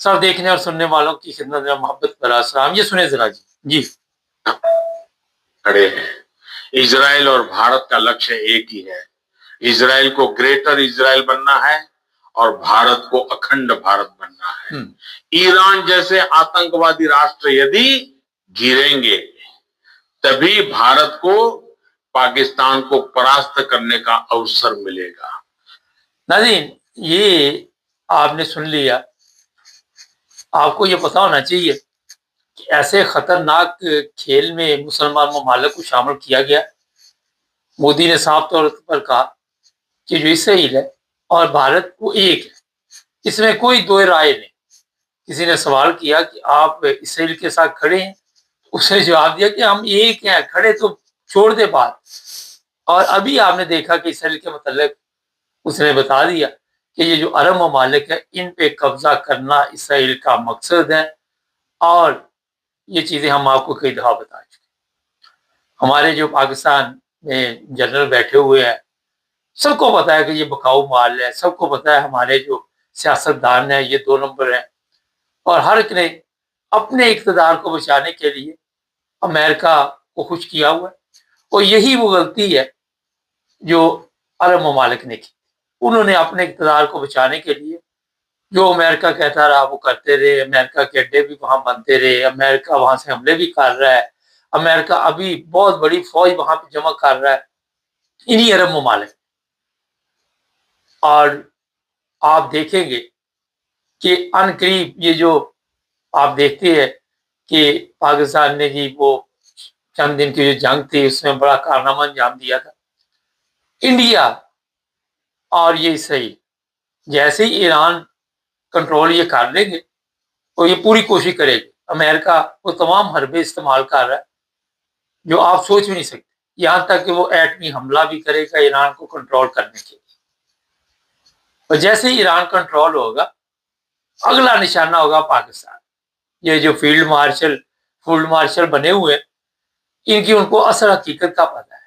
سب دیکھنے اور سننے والوں کی خدمت میں محبت برا سلام. یہ سنیں ذرا جی کھڑے ہیں. اسرائیل اور بھارت کا لکشیہ ایک ہی ہے. اسرائیل کو گریٹر اسرائیل بننا ہے اور بھارت کو اکھنڈ بھارت بننا ہے. ایران جیسے آتنکوادی راشٹر یدی گریں گے تبھی بھارت کو پاکستان کو پراست کرنے کا اوسر ملے گا. ناظرین، یہ آپ نے سن لیا. آپ کو یہ پتا ہونا چاہیے کہ ایسے خطرناک کھیل میں مسلمان ممالک کو شامل کیا گیا. مودی نے صاف طور پر کہا کہ جو اسرائیل ہے اور بھارت وہ ایک ہے، اس میں کوئی دو رائے نہیں. کسی نے سوال کیا کہ آپ اسرائیل کے ساتھ کھڑے ہیں، اس نے جواب دیا کہ ہم ایک ہیں، کھڑے تو چھوڑ دے بات. اور ابھی آپ نے دیکھا کہ اسرائیل کے متعلق اس نے بتا دیا کہ یہ جو عرب ممالک ہے ان پہ قبضہ کرنا اسرائیل کا مقصد ہے. اور یہ چیزیں ہم آپ کو کئی دفعہ بتا چکے. ہمارے جو پاکستان میں جنرل بیٹھے ہوئے ہیں سب کو پتا ہے کہ یہ بکاؤ مال ہے. سب کو پتا ہے ہمارے جو سیاستدان ہیں یہ 2 نمبر ہیں. اور ہر ایک نے اپنے اقتدار کو بچانے کے لیے امریکہ کو خوش کیا ہوا ہے. اور یہی وہ غلطی ہے جو عرب ممالک نے کی. انہوں نے اپنے اقتدار کو بچانے کے لیے جو امریکہ کہتا رہا وہ کرتے رہے. امریکہ کے اڈے بھی وہاں بنتے رہے. امریکہ وہاں سے حملے بھی کر رہا ہے. امریکہ ابھی بہت بڑی فوج وہاں پہ جمع کر رہا ہے انہی عرب ممالک. اور آپ دیکھیں گے کہ ان قریب یہ جو آپ دیکھتے ہیں کہ پاکستان نے جی وہ چند دن کی جو جنگ تھی اس میں بڑا کارنامہ انجام دیا تھا. انڈیا اور یہ اسرائیل جیسے ہی ایران کنٹرول یہ کر لیں گے اور یہ پوری کوشش کرے گی. امریکہ وہ تمام حربے استعمال کر رہا ہے جو آپ سوچ بھی نہیں سکتے، یہاں تک کہ وہ ایٹمی حملہ بھی کرے گا ایران کو کنٹرول کرنے کے لیے. اور جیسے ہی ایران کنٹرول ہوگا اگلا نشانہ ہوگا پاکستان. یہ جو فیلڈ مارشل بنے ہوئے ان کی ان کو اصل حقیقت کا پتہ ہے.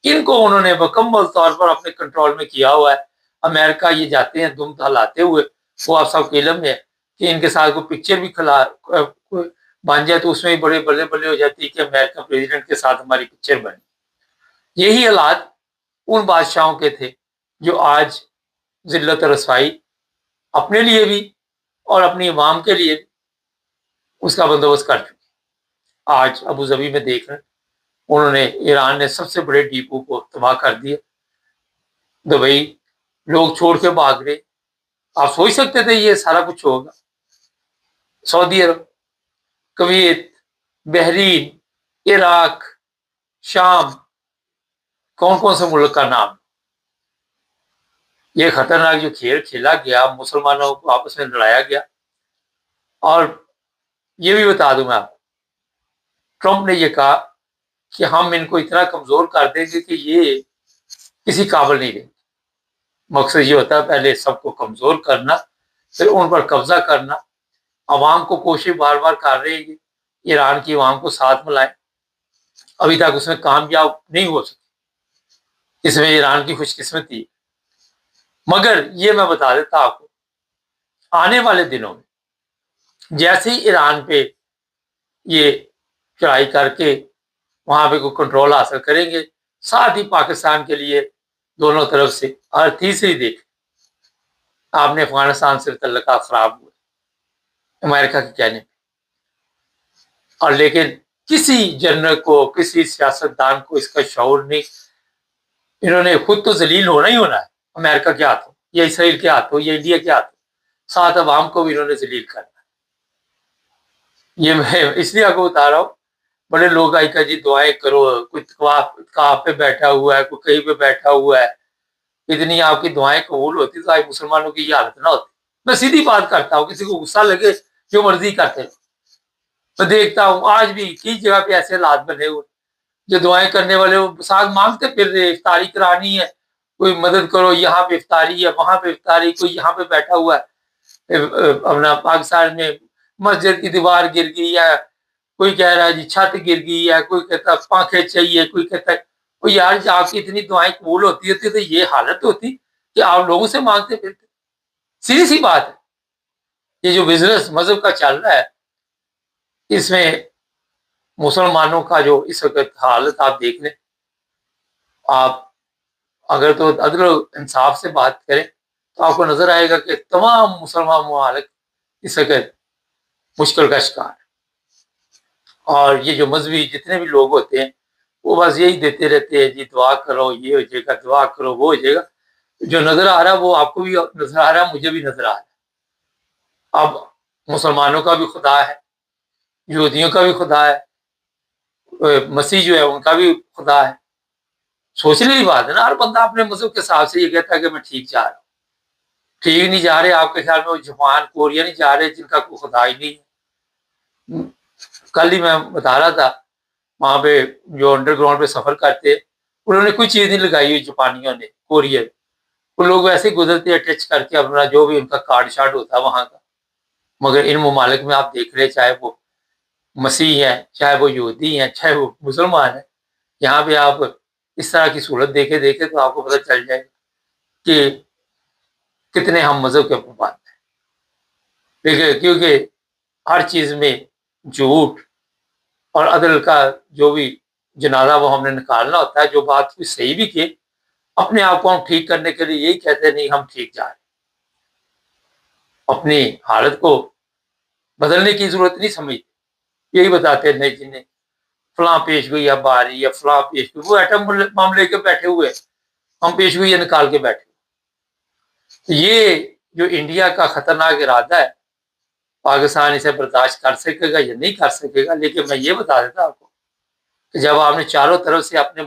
ان کو انہوں نے مکمل طور پر اپنے کنٹرول میں کیا ہوا ہے. امریکہ یہ جاتے ہیں دم دہلاتے ہوئے. وہ آپ سب کے علم میں ہے کہ ان کے ساتھ کوئی پکچر بھی بن جائے تو اس میں بڑے بلے بلے ہو جاتی ہے کہ امریکہ پریزیڈنٹ کے ساتھ ہماری پکچر بنی. یہی حالات ان بادشاہوں کے تھے جو آج ذلت و رسوائی اپنے لیے بھی اور اپنی عوام کے لیے اس کا بندوبست کر چکے. آج ابو ظبی میں دیکھ رہے انہوں نے ایران نے سب سے بڑے ڈیپو کو تباہ کر دیا. دبئی لوگ چھوڑ کے بھاگ رہے. آپ سوچ سکتے تھے یہ سارا کچھ ہوگا. سعودی عرب، کویت، بحرین، عراق، شام، کون کون سے ملک کا نام. یہ خطرناک جو کھیل کھیلا گیا مسلمانوں کو آپس میں لڑایا گیا. اور یہ بھی بتا دوں میں آپ، ٹرمپ نے یہ کہا کہ ہم ان کو اتنا کمزور کر دیں گے کہ یہ کسی قابل نہیں رہیں گے. مقصد یہ ہوتا ہے پہلے سب کو کمزور کرنا پھر ان پر قبضہ کرنا. عوام کو کوشش بار بار کر رہے ہیں ایران کی عوام کو ساتھ ملائیں. ابھی تک اس میں کامیاب نہیں ہو سکے. اس میں ایران کی خوش قسمتی. مگر یہ میں بتا دیتا آپ کو آنے والے دنوں میں جیسے ہی ایران پہ یہ چڑھائی کر کے وہاں پہ کوئی کنٹرول حاصل کریں گے ساتھ ہی پاکستان کے لیے دونوں طرف سے اور تیسری دیکھ آپ نے افغانستان سے تعلقات خراب ہوئے امریکہ کے کہنے پہ. اور لیکن کسی جنرل کو کسی سیاستدان کو اس کا شعور نہیں. انہوں نے خود تو ذلیل ہونا ہی ہونا ہے امریکہ کے ہاتھوں یا اسرائیل کے ہاتھوں یا انڈیا کے ہاتھوں. ساتھ عوام کو بھی انہوں نے ذلیل کرنا ہے. یہ میں اس لیے آپ کو بتا رہا ہوں. بڑے لوگ آئی کہ جی دعائیں کرو، کوئی کہاں پہ بیٹھا ہوا ہے کوئی کہیں پہ بیٹھا ہوا ہے. اتنی آپ کی دعائیں قبول ہوتی تو آج مسلمانوں کی یہ حالت نہ ہوتی. میں سیدھی بات کرتا ہوں، کسی کو غصہ لگے جو مرضی کرتے. میں دیکھتا ہوں آج بھی کئی جگہ پہ ایسے حالات بنے ہوئے جو دعائیں کرنے والے وہ ساتھ مانگتے پھر رہے افطاری کرانی ہے، کوئی مدد کرو، یہاں پہ افطاری ہے وہاں پہ افطاری. کوئی یہاں پہ بیٹھا ہوا ہے اپنا پاکستان میں مسجد کی دیوار گر گئی ہے، کوئی کہہ رہا ہے جی چھت گر گئی ہے، کوئی کہتا ہے پنکھے چاہیے، کوئی کہتا ہے وہ یار جب آپ کی اتنی دعائیں قبول ہوتی تو یہ حالت ہوتی کہ آپ لوگوں سے مانگتے پھرتے. سیدھی سی بات ہے. یہ جو بزنس مذہب کا چل رہا ہے، اس میں مسلمانوں کا جو اس وقت حالت آپ دیکھ لیں، آپ اگر تو عدل و انصاف سے بات کریں تو آپ کو نظر آئے گا کہ تمام مسلمان ممالک اس وقت مشکل کا شکار ہے، اور یہ جو مذہبی جتنے بھی لوگ ہوتے ہیں وہ بس یہی دیتے رہتے ہیں، جی دعا کرو یہ ہو جائے گا، دعا کرو وہ ہو جائے گا۔ جو نظر آ رہا ہے وہ آپ کو بھی نظر آ رہا ہے، مجھے بھی نظر آ رہا ہے۔ اب مسلمانوں کا بھی خدا ہے، یہودیوں کا بھی خدا ہے، مسیح جو ہے ان کا بھی خدا ہے۔ سوچنے کی بات ہے نا، ہر بندہ اپنے مذہب کے حساب سے یہ کہتا ہے کہ میں ٹھیک جا رہا ہوں۔ ٹھیک نہیں جا رہے، آپ کے خیال میں وہ جاپان کوریا نہیں جا رہے جن کا کوئی خدا ہی نہیں ہے؟ کل ہی میں بتا رہا تھا، وہاں پہ جو انڈر گراؤنڈ پہ سفر کرتے انہوں نے کوئی چیز نہیں لگائی ہوئی، جاپانیوں نے، کوریا میں۔ وہ لوگ ایسے گزرتے ہیں ٹچ کر کے اپنا جو بھی ان کا کارڈ شارڈ ہوتا ہے وہاں کا۔ مگر ان ممالک میں آپ دیکھ رہے، چاہے وہ مسیح ہیں، چاہے وہ یہودی ہیں، چاہے وہ مسلمان ہیں، یہاں پہ آپ اس طرح کی صورت دیکھے تو آپ کو پتہ چل جائے کہ کتنے ہم مذہب کے پابند ہیں۔ دیکھیے، کیونکہ ہر چیز میں جھوٹ اور عدل کا جو بھی جنازہ وہ ہم نے نکالنا ہوتا ہے، جو بات کوئی صحیح بھی کی، اپنے آپ کو ہم ٹھیک کرنے کے لیے یہی کہتے ہیں نہیں ہم ٹھیک جا رہے ہیں۔ اپنی حالت کو بدلنے کی ضرورت نہیں سمجھتے، یہی بتاتے ہیں نہیں جنہیں فلاں پیش گوئی اب آ رہی ہے، فلاں پیش گوئی، وہ ایٹم بم لے کے بیٹھے ہوئے، ہم پیش گوئی نکال کے بیٹھے۔ یہ جو انڈیا کا خطرناک ارادہ ہے، پاکستان اسے برداشت کر سکے گا یا نہیں کر سکے گا، لیکن میں یہ بتا دیتا آپ کو کہ جب آپ نے چاروں طرف سے اپنے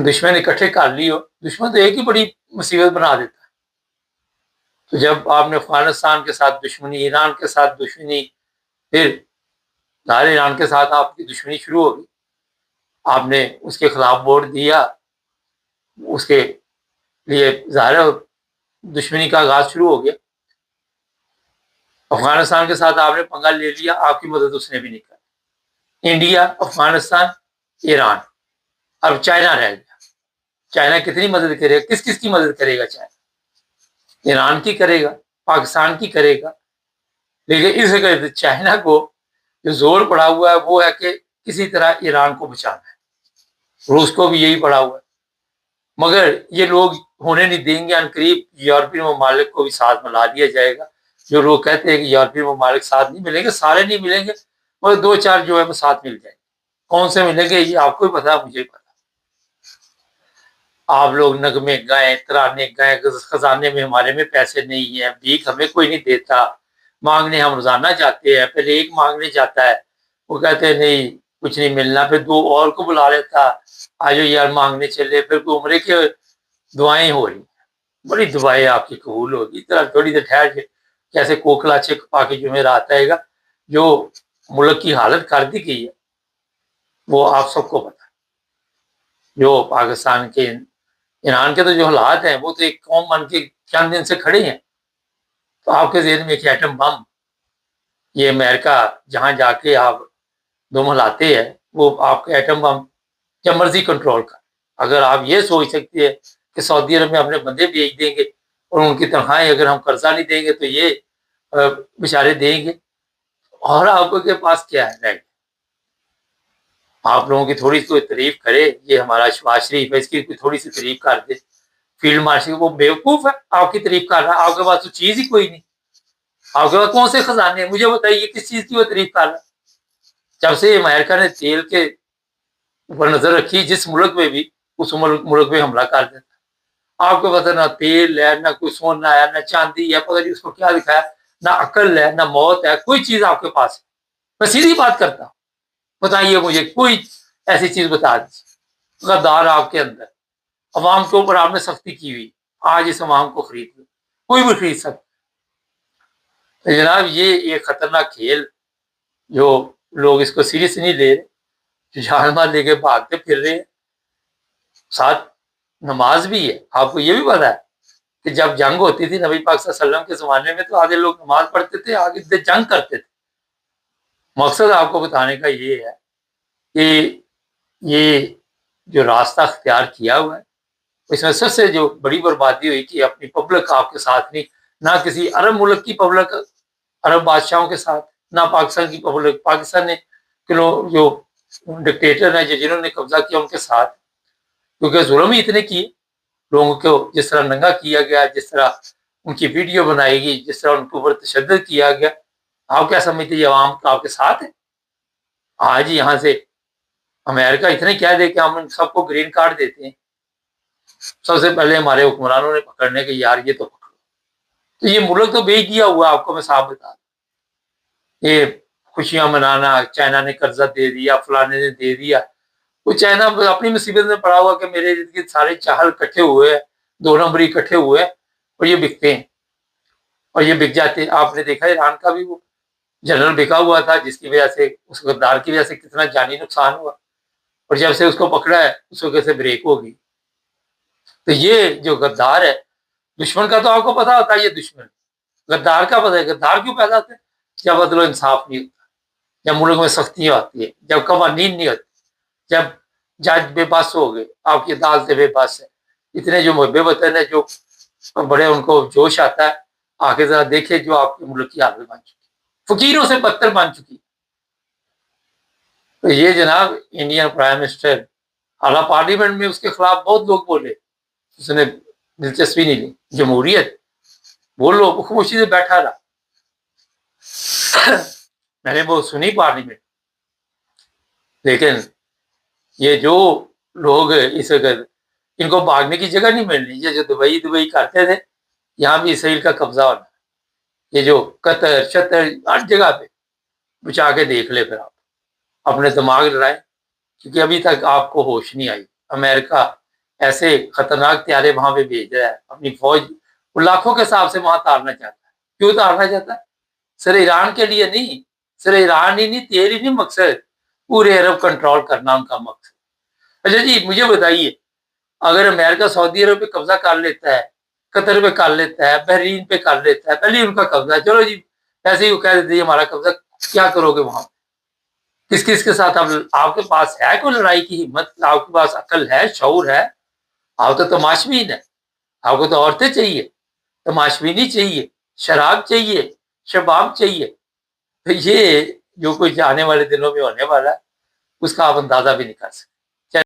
دشمن اکٹھے کر لی ہو، دشمن تو ایک ہی بڑی مصیبت بنا دیتا ہے۔ تو جب آپ نے افغانستان کے ساتھ دشمنی، ایران کے ساتھ دشمنی، پھر ظاہر ایران کے ساتھ آپ کی دشمنی شروع ہوگی، آپ نے اس کے خلاف ووٹ دیا، اس کے لیے ظاہر دشمنی کا آغاز شروع ہو گیا۔ افغانستان کے ساتھ آپ نے پنگا لے لیا، آپ کی مدد اس نے بھی نہیں کری۔ انڈیا، افغانستان، ایران، اب چائنا رہ گیا۔ چائنا کتنی مدد کرے گا؟ کس کی مدد کرے گا چائنا؟ ایران کی کرے گا، پاکستان کی کرے گا، لیکن اس وقت چائنا کو جو زور پڑا ہوا ہے وہ ہے کہ کسی طرح ایران کو بچانا ہے۔ روس کو بھی یہی پڑا ہوا ہے، مگر یہ لوگ ہونے نہیں دیں گے۔ ان قریب یورپی ممالک کو بھی ساتھ ملا دیا جائے گا۔ جو لوگ کہتے ہیں کہ یورپی ممالک ساتھ نہیں ملیں گے، سارے نہیں ملیں گے، مگر دو چار جو ہے وہ ساتھ مل جائیں گے۔ کون سے ملیں گے یہ آپ کو بھی پتا، مجھے پتا۔ آپ لوگ نغمے گائیں، ترانے گائیں، خزانے میں ہمارے میں پیسے نہیں ہیں، بھیک ہمیں کوئی نہیں دیتا، مانگنے ہم روزانہ جاتے ہیں، پھر ایک مانگنے جاتا ہے، وہ کہتے ہیں نہیں کچھ نہیں ملنا، پھر دو اور کو بلا لیتا، آجو یار مانگنے چلے، پھر عمرے کے دعائیں ہو رہی ہیں، بڑی دعائیں آپ کی قبول ہوگی۔ طرح تھوڑی دیر ٹھہر کے کیسے کوکلا چک پا کے جمعرات آئے گا۔ جو ملک کی حالت کر دی گئی ہے وہ آپ سب کو پتا ہے۔ جو پاکستان کے، ایران کے تو جو حالات ہیں وہ تو ایک قوم بن کے چند دن سے کھڑے ہیں۔ تو آپ کے ذہن میں ایک ایٹم بم، یہ امریکہ جہاں جا کے آپ دم ہلاتے ہیں، وہ آپ کا ایٹم بم جب مرضی کنٹرول کر۔ اگر آپ یہ سوچ سکتے ہیں کہ سعودی عرب میں اپنے بندے بھیج دیں گے اور ان کی تنخواہیں اگر ہم قرضہ نہیں دیں گے تو یہ بیچارے دیں گے، اور آپ کے پاس کیا ہے؟ رائٹ، آپ لوگوں کی تھوڑی سی کوئی تعریف کرے، یہ ہمارا شباز شریف ہے، اس کی کوئی تھوڑی سی تعریف کر دے۔ فیلڈ مارشل وہ بیوقوف ہے، آپ کی تعریف کر رہا ہے، آپ کے پاس تو چیز ہی کوئی نہیں، آپ کے پاس کون سے خزانے ہیں؟ مجھے بتائیے کس چیز کی وہ تعریف کر رہا ہے؟ جب سے امریکہ نے تیل کے اوپر نظر رکھی، جس ملک میں بھی اس ملک میں حملہ کر دیتا۔ آپ کو پتہ نہ تیل ہے، نہ کوئی سونا ہے، نہ چاندی ہے، پتہ نہیں اس کو کیا دکھایا، نہ عقل ہے، نہ موت ہے، کوئی چیز آپ کے پاس ہے۔ میں سیدھی بات کرتا ہوں، بتائیے مجھے کوئی ایسی چیز بتا دیجیے۔ غدار آپ کے اندر، عوام کے اوپر آپ نے سختی کی ہوئی، آج اس عوام کو خرید لو، کوئی بھی خرید سکتا۔ تو جناب یہ ایک خطرناک کھیل، جو لوگ اس کو سیریس نہیں لے رہے، جان مال لے کے بھاگتے پھر رہے ہیں۔ ساتھ نماز بھی ہے، آپ کو یہ بھی پتا ہے کہ جب جنگ ہوتی تھی نبی پاک صلی اللہ علیہ وسلم کے زمانے میں تو آدھے لوگ نماز پڑھتے تھے، آگے جنگ کرتے تھے۔ مقصد آپ کو بتانے کا یہ ہے کہ یہ جو راستہ اختیار کیا ہوا ہے، اس میں سب سے جو بڑی بربادی ہوئی کہ اپنی پبلک آپ کے ساتھ نہیں، نہ کسی عرب ملک کی پبلک عرب بادشاہوں کے ساتھ، نہ پاکستان کی پبلک، پاکستان نے جو ڈکٹیٹر ہیں جنہوں نے قبضہ کیا ان کے ساتھ، کیونکہ ظلم ہی اتنے کیے لوگوں کو، جس طرح ننگا کیا گیا، جس طرح ان کی ویڈیو بنائی گئی، جس طرح ان کے اوپر تشدد کیا گیا. آپ کیا سمجھتے ہیں عوام آپ کے ساتھ ہے؟ آج یہاں سے امریکہ اتنے کہہ دے کہ ہم ان سب کو گرین کارڈ دیتے ہیں، سب سے پہلے ہمارے حکمرانوں نے پکڑنے کے یار یہ تو پکڑو. تو یہ ملک تو بیچ دیا ہوا، آپ کو میں صاف بتا دوں. یہ خوشیاں منانا، چائنا نے قرضہ دے دیا، فلانے نے دے دیا. وہ چائنا اپنی مصیبت میں پڑا ہوا کہ میرے ارد گرد سارے چاہل کٹھے ہوئے ہیں، 2 نمبری اکٹھے ہوئے ہیں اور یہ بکتے ہیں اور یہ بک جاتے ہیں. آپ نے دیکھا ایران کا بھی وہ جنرل بکا ہوا تھا، جس کی وجہ سے، اس غدار کی وجہ سے کتنا جانی نقصان ہوا، اور جب سے اس کو پکڑا ہے اس وجہ سے بریک ہو گئی. تو یہ جو غدار ہے، دشمن کا تو آپ کو پتا ہوتا ہے یہ دشمن، غدار کا پتا ہے. غدار کیوں پیدا ہوتے ہیں؟ جب عدل و انصاف نہیں ہوتا، جب ملک میں سختیاں آتی ہیں، جب قوانین نہیں ہوتے، جب جج بے بس ہو گئے، آپ کی عدالتیں بے بس ہے. اتنے جو بے وطن ہے، جو بڑے ان کو جوش آتا ہے، آگے ذرا دیکھیں جو آپ کے ملک کی حالت بن چکی، فقیروں سے بدتر بن چکی. تو یہ جناب انڈین پرائم منسٹر، اعلیٰ پارلیمنٹ میں اس کے خلاف بہت لوگ بولے، اس نے دلچسپی نہیں لی. جمہوریت بولو، وہ خاموشی سے بیٹھا رہا. میں نے وہ سنی پارلیمنٹ. لیکن یہ جو لوگ اس وقت، ان کو بھاگنے کی جگہ نہیں ملنی. یہ جو دبئی کرتے تھے، یہاں بھی اسرائیل کا قبضہ ہونا. یہ جو قطر شطر ہر جگہ پہ بچا کے دیکھ لے. پھر آپ اپنے دماغ لڑائیں، کیونکہ ابھی تک آپ کو ہوش نہیں آئی. امریکہ ایسے خطرناک طیارے وہاں پہ بھیج رہا ہے، اپنی فوج وہ لاکھوں کے حساب سے وہاں تارنا چاہتا ہے. کیوں تارنا چاہتا ہے؟ صرف ایران کے لیے نہیں، صرف ایران ہی نہیں، تیل ہی نہیں مقصد، پورے عرب کنٹرول کرنا ان کا مقصد. اچھا جی مجھے بتائیے، اگر امریکہ سعودی عرب پہ قبضہ کر لیتا ہے، قطر پہ کر لیتا ہے، بحرین پہ کر لیتا ہے، پہلے ان کا قبضہ ہے، چلو جی ایسے ہی وہ کہہ دیتے ہیں ہمارا قبضہ، کیا کرو گے وہاں؟ کس کس کے ساتھ؟ اب آپ کے پاس ہے کوئی لڑائی کی ہمت؟ آپ کے پاس عقل ہے، شعور ہے؟ آپ تو تماشبین ہے. آپ کو تو عورتیں چاہیے، تماشبینی چاہیے، شراب چاہیے، شباب چاہیے. تو یہ جو کچھ آنے والے دنوں میں ہونے والا ہے، اس کا آپ اندازہ بھی نہیں کر سکتے.